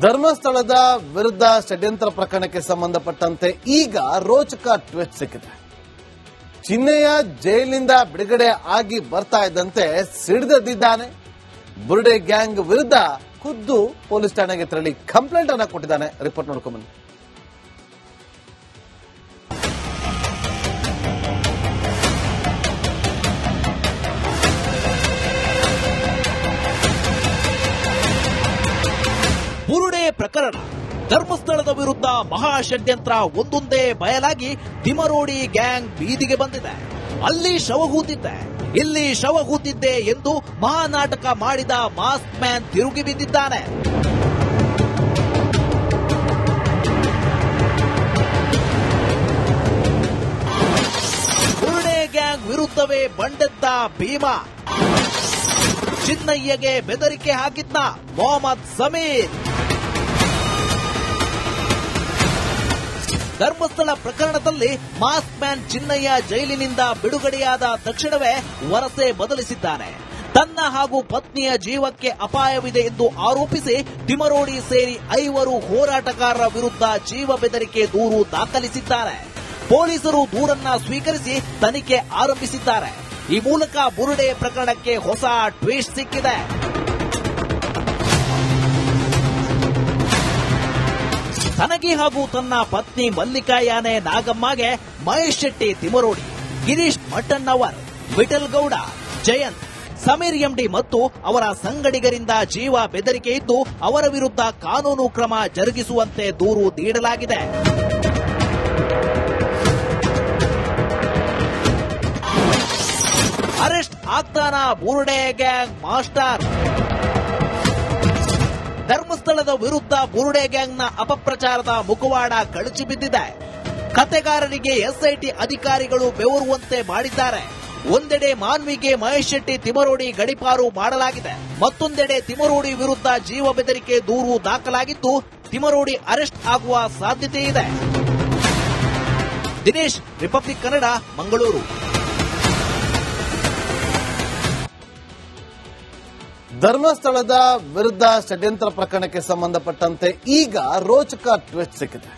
ಧರ್ಮಸ್ಥಳದ ವಿರುದ್ಧ ಷಡ್ಯಂತ್ರ ಪ್ರಕರಣಕ್ಕೆ ಸಂಬಂಧಪಟ್ಟಂತೆ ಈಗ ರೋಚಕ ಟ್ವಿಸ್ಟ್ ಸಿಕ್ಕಿದೆ. ಚಿನ್ನಯ್ಯ ಜೈಲಿನಿಂದ ಬಿಡುಗಡೆ ಆಗಿ ಬರ್ತಾ ಇದ್ದಂತೆ ಸಿಡಿದಿದ್ದಾನೆ. ಬುರುಡೆ ಗ್ಯಾಂಗ್ ವಿರುದ್ಧ ಖುದ್ದು ಪೊಲೀಸ್ ಠಾಣೆಗೆ ತೆರಳಿ ಕಂಪ್ಲೇಂಟ್ ಅನ್ನ ಕೊಟ್ಟಿದ್ದಾನೆ. ರಿಪೋರ್ಟ್ ನೋಡ್ಕೊಂಬನ್ನಿ. ಬುರುಡೆ ಪ್ರಕರಣ. ಧರ್ಮಸ್ಥಳದ ವಿರುದ್ಧ ಮಹಾ ಷಡ್ಯಂತ್ರ ಒಂದೊಂದೇ ಬಯಲಾಗಿ ತಿಮರೋಡಿ ಗ್ಯಾಂಗ್ ಬೀದಿಗೆ ಬಂದಿದೆ. ಅಲ್ಲಿ ಶವ ಹೂತಿದ್ದೆ, ಇಲ್ಲಿ ಶವ ಹೂತಿದ್ದೆ ಎಂದು ಮಹಾನಾಟಕ ಮಾಡಿದ ಮಾಸ್ಕ್ ಮ್ಯಾನ್ ತಿರುಗಿ ಬಿದ್ದಿದ್ದಾನೆ. ಬುರುಡೆ ಗ್ಯಾಂಗ್ ವಿರುದ್ಧವೇ ಬಂಡೆದ್ದ ಭೀಮಾ. ಚಿನ್ನಯ್ಯಗೆ ಬೆದರಿಕೆ ಹಾಕಿದ್ದ ಮೊಹಮ್ಮದ್ ಸಮೀರ್. ಧರ್ಮಸ್ಥಳ ಪ್ರಕರಣದಲ್ಲಿ ಮಾಸ್ಕ್ ಮ್ಯಾನ್ ಚಿನ್ನಯ್ಯ ಜೈಲಿನಿಂದ ಬಿಡುಗಡೆಯಾದ ತಕ್ಷಣವೇ ವರಸೆ ಬದಲಿಸಿದ್ದಾನೆ. ತನ್ನ ಹಾಗೂ ಪತ್ನಿಯ ಜೀವಕ್ಕೆ ಅಪಾಯವಿದೆ ಎಂದು ಆರೋಪಿಸಿ ತಿಮರೋಡಿ ಸೇರಿ 5 ಹೋರಾಟಗಾರರ ವಿರುದ್ಧ ಜೀವ ಬೆದರಿಕೆ ದೂರು ದಾಖಲಿಸಿದ್ದಾರೆ. ಪೊಲೀಸರು ದೂರನ್ನ ಸ್ವೀಕರಿಸಿ ತನಿಖೆ ಆರಂಭಿಸಿದ್ದಾರೆ. ಈ ಮೂಲಕ ಬುರುಡೆ ಪ್ರಕರಣಕ್ಕೆ ಹೊಸ ಟ್ವಿಸ್ಟ್ ಸಿಕ್ಕಿದೆ. ತನಗೆ ಹಾಗೂ ತನ್ನ ಪತ್ನಿ ಮಲ್ಲಿಕಾ ಯಾನೆ ನಾಗಮ್ಮಗೆ ಮಹೇಶ್ ಶೆಟ್ಟಿ ತಿಮರೋಡಿ, ಗಿರೀಶ್ ಮಟ್ಟಣ್ಣವರ್, ವಿಠಲ್ ಗೌಡ, ಜಯಂತ್, ಸಮೀರ್ ಎಂಡಿ ಮತ್ತು ಅವರ ಸಂಗಡಿಗರಿಂದ ಜೀವ ಬೆದರಿಕೆ ಇದ್ದು ಅವರ ವಿರುದ್ಧ ಕಾನೂನು ಕ್ರಮ ಜರುಗಿಸುವಂತೆ ದೂರು ನೀಡಲಾಗಿದೆ. ಅರೆಸ್ಟ್ ಆಗ್ತಾನ ಬುರುಡೆ ಗ್ಯಾಂಗ್ ಮಾಸ್ಟರ್. ಧರ್ಮಸ್ಥಳದ ವಿರುದ್ಧ ಬುರುಡೆ ಗ್ಯಾಂಗ್ನ ಅಪಪ್ರಚಾರದ ಮುಖವಾಡ ಕಳಚಿ ಬಿದ್ದಿದೆ. ಕತೆಗಾರರಿಗೆ ಎಸ್ಐಟಿ ಅಧಿಕಾರಿಗಳು ಬೆವರುವಂತೆ ಮಾಡಿದ್ದಾರೆ. ಒಂದೆಡೆ ಮಾನ್ವಿಗೆ ಮಹೇಶ್ ಶೆಟ್ಟಿ ತಿಮರೋಡಿ ಗಡಿಪಾರು ಮಾಡಲಾಗಿದೆ. ಮತ್ತೊಂದೆಡೆ ತಿಮರೋಡಿ ವಿರುದ್ಧ ಜೀವ ಬೆದರಿಕೆ ದೂರು ದಾಖಲಾಗಿದ್ದು ತಿಮರೋಡಿ ಅರೆಸ್ಟ್ ಆಗುವ ಸಾಧ್ಯತೆ ಇದೆ. ದಿನೇಶ್, ರಿಪಬ್ಲಿಕ್ ಕನ್ನಡ, ಮಂಗಳೂರು. ಧರ್ಮಸ್ಥಳದ ವಿರುದ್ಧ ಷಡ್ಯಂತ್ರ ಪ್ರಕರಣಕ್ಕೆ ಸಂಬಂಧಪಟ್ಟಂತೆ ಈಗ ರೋಚಕ ಟ್ವಿಸ್ಟ್ ಸಿಕ್ಕಿದೆ.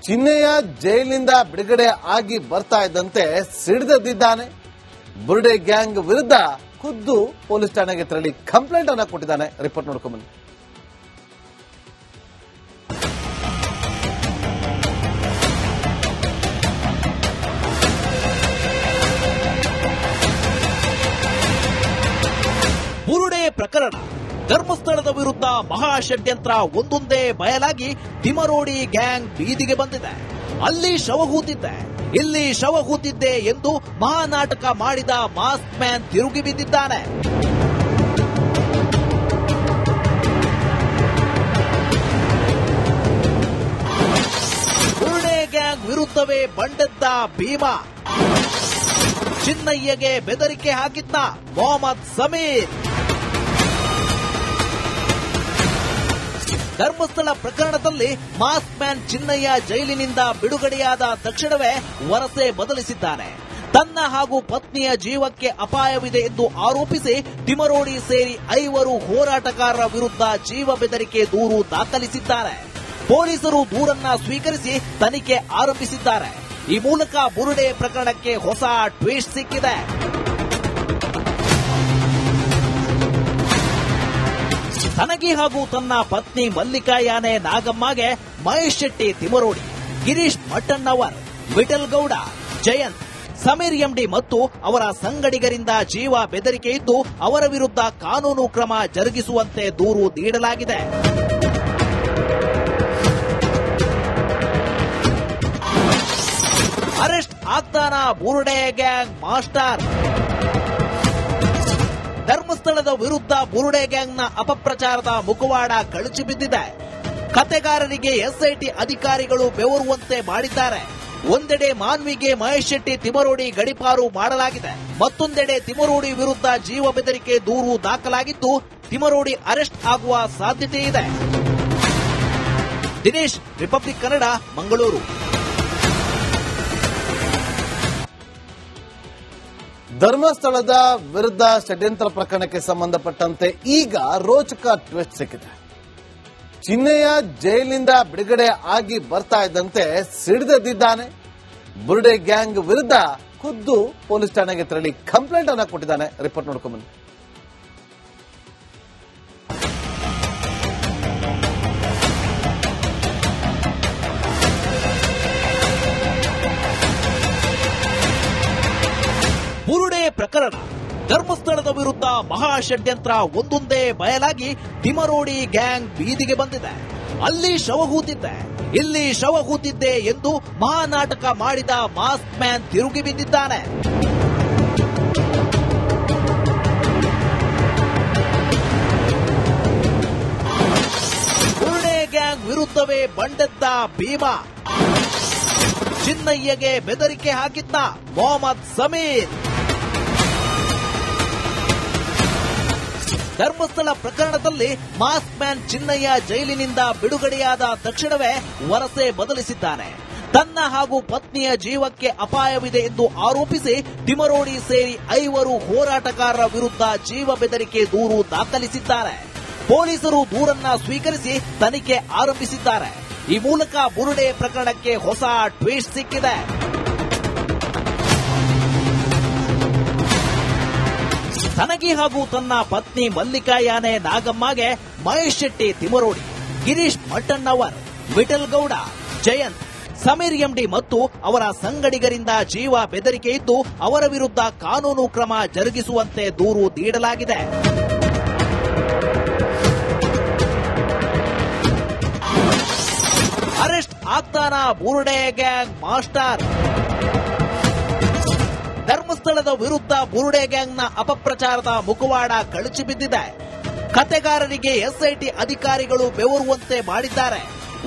ಚಿನ್ನಯ್ಯ ಜೈಲಿನಿಂದ ಬಿಡುಗಡೆ ಆಗಿ ಬರ್ತಾ ಇದ್ದಂತೆ ಸಿಡಿದಿದ್ದಾನೆ. ಬುರುಡೆ ಗ್ಯಾಂಗ್ ವಿರುದ್ಧ ಖುದ್ದು ಪೊಲೀಸ್ ಠಾಣೆಗೆ ತೆರಳಿ ಕಂಪ್ಲೇಂಟ್ ಅನ್ನ ಕೊಟ್ಟಿದ್ದಾನೆ. ರಿಪೋರ್ಟ್ ನೋಡ್ಕೊಂಬನ್ನಿ. ಬುರುಡೆ ಪ್ರಕರಣ. ಧರ್ಮಸ್ಥಳದ ವಿರುದ್ಧ ಮಹಾ ಷಡ್ಯಂತ್ರ ಒಂದೊಂದೇ ಬಯಲಾಗಿ ತಿಮರೋಡಿ ಗ್ಯಾಂಗ್ ಬೀದಿಗೆ ಬಂದಿದೆ. ಅಲ್ಲಿ ಶವ ಹೂತಿದ್ದೆ, ಇಲ್ಲಿ ಶವ ಹೂತಿದ್ದೆ ಎಂದು ಮಹಾನಾಟಕ ಮಾಡಿದ ಮಾಸ್ಕ್ ಮ್ಯಾನ್ ತಿರುಗಿ ಬಿದ್ದಿದ್ದಾನೆ. ಬುರುಡೆ ಗ್ಯಾಂಗ್ ವಿರುದ್ಧವೇ ಬಂಡೆದ್ದ ಭೀಮಾ. ಚಿನ್ನಯ್ಯಗೆ ಬೆದರಿಕೆ ಹಾಕಿದ್ದ ಮೊಹಮ್ಮದ್ ಸಮೀರ್. ಧರ್ಮಸ್ಥಳ ಪ್ರಕರಣದಲ್ಲಿ ಮಾಸ್ಕ್ ಮ್ಯಾನ್ ಚಿನ್ನಯ್ಯ ಜೈಲಿನಿಂದ ಬಿಡುಗಡೆಯಾದ ತಕ್ಷಣವೇ ವರಸೆ ಬದಲಿಸಿದ್ದಾನೆ. ತನ್ನ ಹಾಗೂ ಪತ್ನಿಯ ಜೀವಕ್ಕೆ ಅಪಾಯವಿದೆ ಎಂದು ಆರೋಪಿಸಿ ತಿಮರೋಡಿ ಸೇರಿ 5 ಹೋರಾಟಗಾರರ ವಿರುದ್ಧ ಜೀವ ಬೆದರಿಕೆ ದೂರು ದಾಖಲಿಸಿದ್ದಾರೆ. ಪೊಲೀಸರು ದೂರನ್ನ ಸ್ವೀಕರಿಸಿ ತನಿಖೆ ಆರಂಭಿಸಿದ್ದಾರೆ. ಈ ಮೂಲಕ ಬುರುಡೆ ಪ್ರಕರಣಕ್ಕೆ ಹೊಸ ಟ್ವಿಸ್ಟ್ ಸಿಕ್ಕಿದೆ. ತನಗೆ ಹಾಗೂ ತನ್ನ ಪತ್ನಿ ಮಲ್ಲಿಕಾ ಯಾನೆ ನಾಗಮ್ಮಗೆ ಮಹೇಶ್ ಶೆಟ್ಟಿ ತಿಮರೋಡಿ, ಗಿರೀಶ್ ಮಟ್ಟಣ್ಣವರ್, ವಿಠಲ್ ಗೌಡ, ಜಯಂತ್, ಸಮೀರ್ ಎಂಡಿ ಮತ್ತು ಅವರ ಸಂಗಡಿಗರಿಂದ ಜೀವ ಬೆದರಿಕೆ ಇದ್ದು ಅವರ ವಿರುದ್ಧ ಕಾನೂನು ಕ್ರಮ ಜರುಗಿಸುವಂತೆ ದೂರು ನೀಡಲಾಗಿದೆ. ಅರೆಸ್ಟ್ ಆಗ್ತಾನ ಬುರುಡೆ ಗ್ಯಾಂಗ್ ಮಾಸ್ಟರ್. ಧರ್ಮಸ್ಥಳದ ವಿರುದ್ಧ ಬುರುಡೆ ಗ್ಯಾಂಗ್ನ ಅಪಪ್ರಚಾರದ ಮುಖವಾಡ ಕಳಚಿ ಬಿದ್ದಿದೆ. ಕತೆಗಾರರಿಗೆ ಎಸ್ಐಟಿ ಅಧಿಕಾರಿಗಳು ಬೆವರುವಂತೆ ಮಾಡಿದ್ದಾರೆ. ಒಂದೆಡೆ ಮಾನ್ವಿಗೆ ಮಹೇಶ್ ಶೆಟ್ಟಿ ತಿಮರೋಡಿ ಗಡಿಪಾರು ಮಾಡಲಾಗಿದೆ. ಮತ್ತೊಂದೆಡೆ ತಿಮರೋಡಿ ವಿರುದ್ಧ ಜೀವ ಬೆದರಿಕೆ ದೂರು ದಾಖಲಾಗಿದ್ದು ತಿಮರೋಡಿ ಅರೆಸ್ಟ್ ಆಗುವ ಸಾಧ್ಯತೆ ಇದೆ. ದಿನೇಶ್, ರಿಪಬ್ಲಿಕ್ ಕನ್ನಡ, ಮಂಗಳೂರು. ಧರ್ಮಸ್ಥಳದ ವಿರುದ್ಧ ಷಡ್ಯಂತ್ರ ಪ್ರಕರಣಕ್ಕೆ ಸಂಬಂಧಪಟ್ಟಂತೆ ಈಗ ರೋಚಕ ಟ್ವಿಸ್ಟ್ ಸಿಕ್ಕಿದೆ. ಚಿನ್ನಯ್ಯ ಜೈಲಿನಿಂದ ಬಿಡುಗಡೆ ಆಗಿ ಬರ್ತಾ ಇದ್ದಂತೆ ಸಿಡಿದೆದ್ದಿದ್ದಾನೆ. ಬುರುಡೆ ಗ್ಯಾಂಗ್ ವಿರುದ್ಧ ಖುದ್ದು ಪೊಲೀಸ್ ಠಾಣೆಗೆ ತೆರಳಿ ಕಂಪ್ಲೇಂಟ್ ಅನ್ನ ಕೊಟ್ಟಿದ್ದಾನೆ. ರಿಪೋರ್ಟ್ ನೋಡ್ಕೊಂಡ್ಬನ್ನಿ. ಬುರುಡೆ ಪ್ರಕರಣ ಧರ್ಮಸ್ಥಳದ ವಿರುದ್ಧ ಮಹಾಷಡ್ಯಂತ್ರ ಒಂದೊಂದೇ ಬಯಲಾಗಿ ತಿಮರೋಡಿ ಗ್ಯಾಂಗ್ ಬೀದಿಗೆ ಬಂದಿದೆ. ಅಲ್ಲಿ ಶವ ಹೂತಿದ್ದೆ, ಇಲ್ಲಿ ಶವ ಹೂತಿದ್ದೆ ಎಂದು ಮಹಾನಾಟಕ ಮಾಡಿದ ಮಾಸ್ಕ್ ಮ್ಯಾನ್ ತಿರುಗಿ ಬಿದ್ದಿದ್ದಾನೆ. ಬುರುಡೆ ಗ್ಯಾಂಗ್ ವಿರುದ್ಧವೇ ಬಂಡೆದ್ದ ಭೀಮಾ. ಚಿನ್ನಯ್ಯಗೆ ಬೆದರಿಕೆ ಹಾಕಿದ್ದ ಮೊಹಮ್ಮದ್ ಸಮೀರ್. ಧರ್ಮಸ್ಥಳ ಪ್ರಕರಣದಲ್ಲಿ ಮಾಸ್ಕ್ ಮ್ಯಾನ್ ಚಿನ್ನಯ್ಯ ಜೈಲಿನಿಂದ ಬಿಡುಗಡೆಯಾದ ತಕ್ಷಣವೇ ವರಸೆ ಬದಲಿಸಿದ್ದಾನೆ. ತನ್ನ ಹಾಗೂ ಪತ್ನಿಯ ಜೀವಕ್ಕೆ ಅಪಾಯವಿದೆ ಎಂದು ಆರೋಪಿಸಿ ತಿಮರೋಡಿ ಸೇರಿ 5 ಹೋರಾಟಗಾರರ ವಿರುದ್ಧ ಜೀವ ಬೆದರಿಕೆ ದೂರು ದಾಖಲಿಸಿದ್ದಾರೆ. ಪೊಲೀಸರು ದೂರನ್ನ ಸ್ವೀಕರಿಸಿ ತನಿಖೆ ಆರಂಭಿಸಿದ್ದಾರೆ. ಈ ಮೂಲಕ ಬುರುಡೆ ಪ್ರಕರಣಕ್ಕೆ ಹೊಸ ಟ್ವಿಸ್ಟ್ ಸಿಕ್ಕಿದೆ. ತನಗಿ ಹಾಗೂ ತನ್ನ ಪತ್ನಿ ಮಲ್ಲಿಕಾ ಯಾನೆ ನಾಗಮ್ಮಗೆ ಮಹೇಶ್ ಶೆಟ್ಟಿ ತಿಮರೋಡಿ, ಗಿರೀಶ್ ಮಟ್ಟಣ್ಣವರ್, ವಿಠಲ್ ಗೌಡ, ಜಯಂತ್, ಸಮೀರ್ ಎಂಡಿ ಮತ್ತು ಅವರ ಸಂಗಡಿಗರಿಂದ ಜೀವ ಬೆದರಿಕೆ ಇದ್ದು ಅವರ ವಿರುದ್ಧ ಕಾನೂನು ಕ್ರಮ ಜರುಗಿಸುವಂತೆ ದೂರು ನೀಡಲಾಗಿದೆ. ಅರೆಸ್ಟ್ ಆಗ್ತಾನ ಬುರುಡೆ ಗ್ಯಾಂಗ್ ಮಾಸ್ಟರ್. ಧರ್ಮಸ್ಥಳದ ವಿರುದ್ಧ ಬುರುಡೆ ಗ್ಯಾಂಗ್ನ ಅಪಪ್ರಚಾರದ ಮುಖವಾಡ ಕಳಚಿ ಬಿದ್ದಿದೆ. ಕತೆಗಾರರಿಗೆ ಎಸ್ಐಟಿ ಅಧಿಕಾರಿಗಳು ಬೆವರುವಂತೆ ಮಾಡಿದ್ದಾರೆ.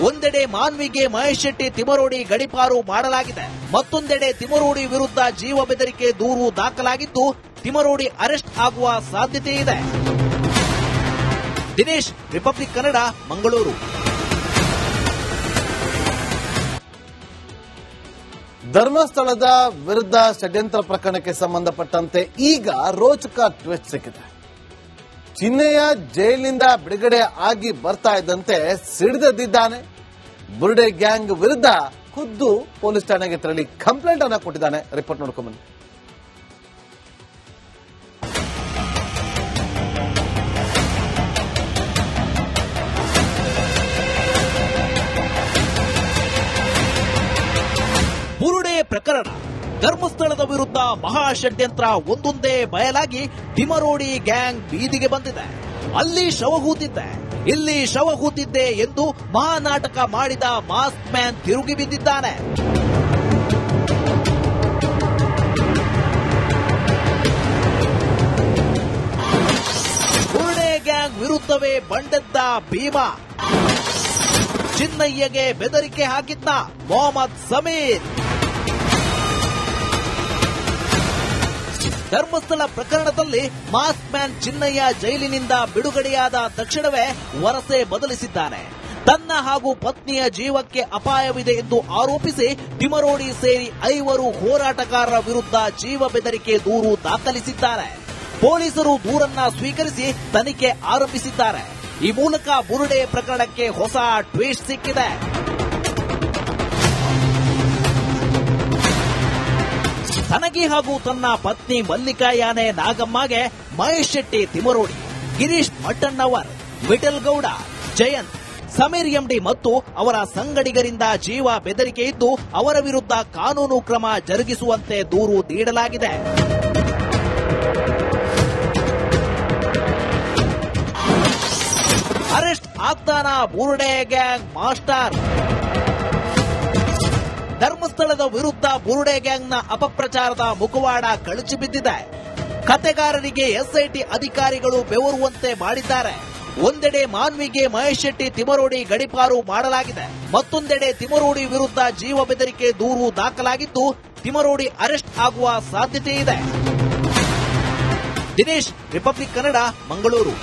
ಒಂದೆಡೆ ಮಾನ್ವಿಗೆ ಮಹೇಶ್ ಶೆಟ್ಟಿ ತಿಮರೋಡಿ ಗಡಿಪಾರು ಮಾಡಲಾಗಿದೆ. ಮತ್ತೊಂದೆಡೆ ತಿಮರೋಡಿ ವಿರುದ್ಧ ಜೀವ ಬೆದರಿಕೆ ದೂರು ದಾಖಲಾಗಿದ್ದು ತಿಮರೋಡಿ ಅರೆಸ್ಟ್ ಆಗುವ ಸಾಧ್ಯತೆ ಇದೆ. ದಿನೇಶ್, ರಿಪಬ್ಲಿಕ್ ಕನ್ನಡ, ಮಂಗಳೂರು. ಧರ್ಮಸ್ಥಳದ ವಿರುದ್ಧ ಷಡ್ಯಂತ್ರ ಪ್ರಕರಣಕ್ಕೆ ಸಂಬಂಧಪಟ್ಟಂತೆ ಈಗ ರೋಚಕ ಟ್ವಿಸ್ಟ್ ಸಿಕ್ಕಿದೆ. ಚಿನ್ನಯ್ಯ ಜೈಲಿನಿಂದ ಬಿಡುಗಡೆ ಆಗಿ ಬರ್ತಾ ಇದ್ದಂತೆ ಸಿಡಿದೆದ್ದಿದ್ದಾನೆ. ಬುರುಡೆ ಗ್ಯಾಂಗ್ ವಿರುದ್ಧ ಖುದ್ದು ಪೊಲೀಸ್ ಠಾಣೆಗೆ ತೆರಳಿ ಕಂಪ್ಲೇಂಟ್ ಅನ್ನ ಕೊಟ್ಟಿದ್ದಾನೆ. ರಿಪೋರ್ಟ್ ನೋಡ್ಕೊಂಡ್ಬನ್ನಿ. ಬುರುಡೆ ಪ್ರಕರಣ ಧರ್ಮಸ್ಥಳದ ವಿರುದ್ಧ ಮಹಾಷಡ್ಯಂತ್ರ ಒಂದೊಂದೇ ಬಯಲಾಗಿ ತಿಮರೋಡಿ ಗ್ಯಾಂಗ್ ಬೀದಿಗೆ ಬಂದಿದೆ. ಅಲ್ಲಿ ಶವ ಹೂತಿದ್ದೆ, ಇಲ್ಲಿ ಶವ ಹೂತಿದ್ದೆ ಎಂದು ಮಹಾನಾಟಕ ಮಾಡಿದ ಮಾಸ್ಕ್ ಮ್ಯಾನ್ ತಿರುಗಿ ಬಿದ್ದಿದ್ದಾನೆ. ಬುರುಡೆ ಗ್ಯಾಂಗ್ ವಿರುದ್ಧವೇ ಬಂಡೆದ್ದ ಭೀಮಾ. ಚಿನ್ನಯ್ಯಗೆ ಬೆದರಿಕೆ ಹಾಕಿದ್ದ ಮೊಹಮ್ಮದ್ ಸಮೀರ್. ಧರ್ಮಸ್ಥಳ ಪ್ರಕರಣದಲ್ಲಿ ಮಾಸ್ಕ್ ಮ್ಯಾನ್ ಚಿನ್ನಯ್ಯ ಜೈಲಿನಿಂದ ಬಿಡುಗಡೆಯಾದ ತಕ್ಷಣವೇ ವರಸೆ ಬದಲಿಸಿದ್ದಾನೆ. ತನ್ನ ಹಾಗೂ ಪತ್ನಿಯ ಜೀವಕ್ಕೆ ಅಪಾಯವಿದೆ ಎಂದು ಆರೋಪಿಸಿ ತಿಮರೋಡಿ ಸೇರಿ 5 ಹೋರಾಟಗಾರರ ವಿರುದ್ಧ ಜೀವ ಬೆದರಿಕೆ ದೂರು ದಾಖಲಿಸಿದ್ದಾರೆ. ಪೊಲೀಸರು ದೂರನ್ನ ಸ್ವೀಕರಿಸಿ ತನಿಖೆ ಆರಂಭಿಸಿದ್ದಾರೆ. ಈ ಮೂಲಕ ಬುರುಡೆ ಪ್ರಕರಣಕ್ಕೆ ಹೊಸ ಟ್ವಿಸ್ಟ್ ಸಿಕ್ಕಿದೆ. ತನಗಿ ಹಾಗೂ ತನ್ನ ಪತ್ನಿ ಮಲ್ಲಿಕಾ ಯಾನೆ ನಾಗಮ್ಮಗೆ ಮಹೇಶ್ ಶೆಟ್ಟಿ ತಿಮರೋಡಿ, ಗಿರೀಶ್ ಮಟ್ಟಣ್ಣವರ್, ವಿಠಲ್ ಗೌಡ, ಜಯಂತ್, ಸಮೀರ್ ಎಂಡಿ ಮತ್ತು ಅವರ ಸಂಗಡಿಗರಿಂದ ಜೀವ ಬೆದರಿಕೆ ಇದ್ದು ಅವರ ವಿರುದ್ಧ ಕಾನೂನು ಕ್ರಮ ಜರುಗಿಸುವಂತೆ ದೂರು ನೀಡಲಾಗಿದೆ. ಅರೆಸ್ಟ್ ಆಗ್ತಾನ ಬುರುಡೆ ಗ್ಯಾಂಗ್ ಮಾಸ್ಟರ್. ಧರ್ಮಸ್ಥಳದ ವಿರುದ್ಧ ಬುರುಡೆ ಗ್ಯಾಂಗ್ನ ಅಪಪ್ರಚಾರದ ಮುಖವಾಡ ಕಳಚಿ ಬಿದ್ದಿದೆ. ಕತೆಗಾರರಿಗೆ ಎಸ್ಐಟಿ ಅಧಿಕಾರಿಗಳು ಬೆವರುವಂತೆ ಮಾಡಿದ್ದಾರೆ. ಒಂದೆಡೆ ಮಾನ್ವಿಗೆ ಮಹೇಶ್ ಶೆಟ್ಟಿ ತಿಮರೋಡಿ ಗಡಿಪಾರು ಮಾಡಲಾಗಿದೆ. ಮತ್ತೊಂದೆಡೆ ತಿಮರೋಡಿ ವಿರುದ್ಧ ಜೀವ ಬೆದರಿಕೆ ದೂರು ದಾಖಲಾಗಿದ್ದು ತಿಮರೋಡಿ ಅರೆಸ್ಟ್ ಆಗುವ ಸಾಧ್ಯತೆ ಇದೆ. ದಿನೇಶ್, ರಿಪಬ್ಲಿಕ್ ಕನ್ನಡ, ಮಂಗಳೂರು.